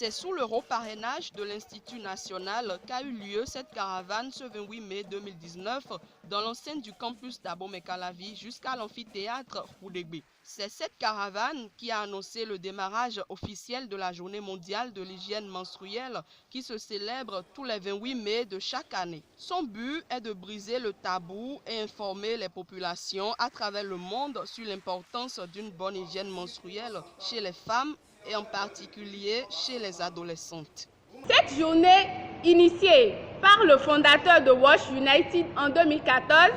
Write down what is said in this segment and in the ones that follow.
C'est sous le haut parrainage de l'Institut national qu'a eu lieu cette caravane ce 28 mai 2019 dans l'enceinte du campus d'Abomey-Calavi jusqu'à l'amphithéâtre Roulégbé. C'est cette caravane qui a annoncé le démarrage officiel de la Journée mondiale de l'hygiène menstruelle qui se célèbre tous les 28 mai de chaque année. Son but est de briser le tabou et informer les populations à travers le monde sur l'importance d'une bonne hygiène menstruelle chez les femmes et en particulier chez les adolescentes. Cette journée, initiée par le fondateur de Wash United en 2014,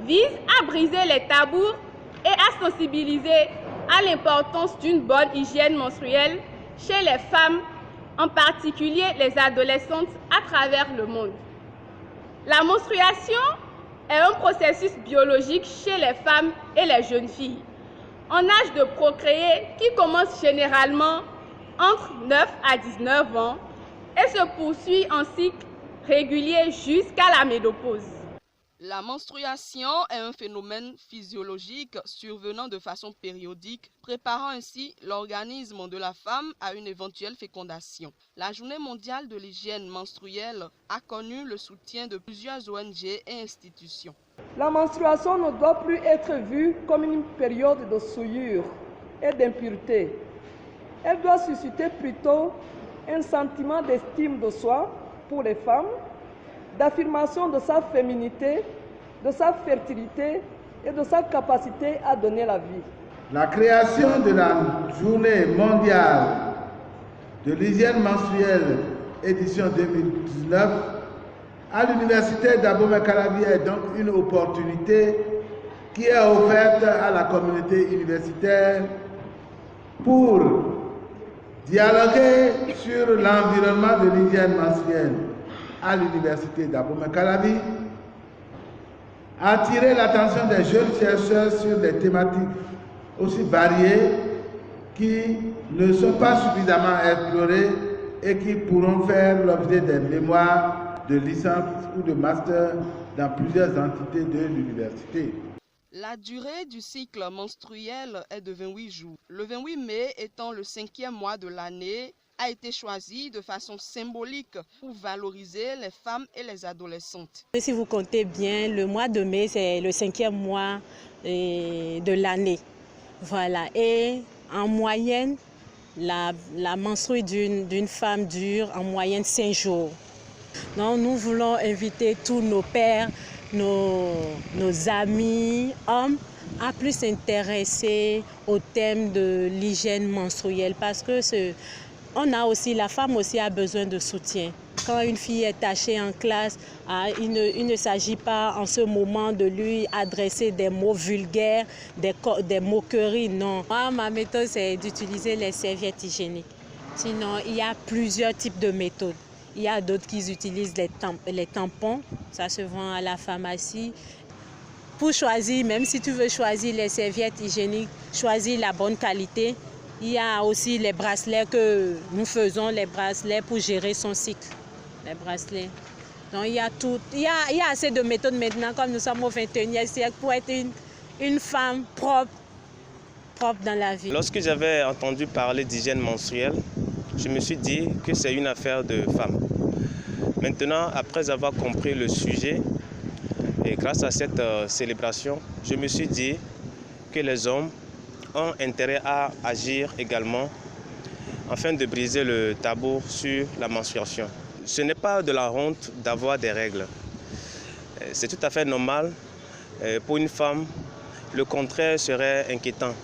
vise à briser les tabous et à sensibiliser à l'importance d'une bonne hygiène menstruelle chez les femmes, en particulier les adolescentes à travers le monde. La menstruation est un processus biologique chez les femmes et les jeunes filles en âge de procréer qui commence généralement entre 9 à 19 ans et se poursuit en cycle régulier jusqu'à la ménopause. La menstruation est un phénomène physiologique survenant de façon périodique, préparant ainsi l'organisme de la femme à une éventuelle fécondation. La Journée mondiale de l'hygiène menstruelle a connu le soutien de plusieurs ONG et institutions. La menstruation ne doit plus être vue comme une période de souillure et d'impureté. Elle doit susciter plutôt un sentiment d'estime de soi pour les femmes, d'affirmation de sa féminité, de sa fertilité et de sa capacité à donner la vie. La création de la Journée mondiale de l'hygiène menstruelle édition 2019 à l'université d'Abomey-Calavi est donc une opportunité qui est offerte à la communauté universitaire pour dialoguer sur l'environnement de l'hygiène menstruelle à l'université d'Abomey-Calavi, attirer l'attention des jeunes chercheurs sur des thématiques aussi variées qui ne sont pas suffisamment explorées et qui pourront faire l'objet des mémoires de licence ou de master dans plusieurs entités de l'université. La durée du cycle menstruel est de 28 jours. Le 28 mai étant le 5e mois de l'année, a été choisi de façon symbolique pour valoriser les femmes et les adolescentes. Si vous comptez bien, le mois de mai, c'est le 5e mois de l'année. Voilà. Et en moyenne, la menstruée d'une femme dure en moyenne 5 jours. Donc, nous voulons inviter tous nos pères, nos amis, hommes, à plus s'intéresser au thème de l'hygiène menstruelle parce que la femme aussi a besoin de soutien. Quand une fille est tachée en classe, il ne s'agit pas en ce moment de lui adresser des mots vulgaires, des moqueries, non. Moi, ma méthode, c'est d'utiliser les serviettes hygiéniques. Sinon, il y a plusieurs types de méthodes. Il y a d'autres qui utilisent les tampons, ça se vend à la pharmacie. Pour choisir, même si tu veux choisir les serviettes hygiéniques, choisis la bonne qualité. Il y a aussi les bracelets que nous faisons, les bracelets pour gérer son cycle. Les bracelets. Donc il y a tout, il y a assez de méthodes maintenant, comme nous sommes au 21e siècle, pour être une femme propre dans la vie. Lorsque j'avais entendu parler d'hygiène menstruelle, je me suis dit que c'est une affaire de femmes. Maintenant, après avoir compris le sujet, et grâce à cette célébration, je me suis dit que les hommes ont intérêt à agir également afin de briser le tabou sur la menstruation. Ce n'est pas de la honte d'avoir des règles. C'est tout à fait normal. Pour une femme, le contraire serait inquiétant.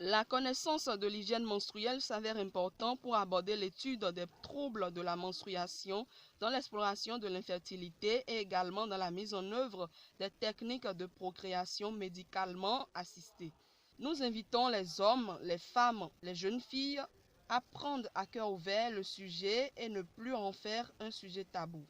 La connaissance de l'hygiène menstruelle s'avère important pour aborder l'étude des troubles de la menstruation dans l'exploration de l'infertilité et également dans la mise en œuvre des techniques de procréation médicalement assistées. Nous invitons les hommes, les femmes, les jeunes filles à prendre à cœur ouvert le sujet et ne plus en faire un sujet tabou.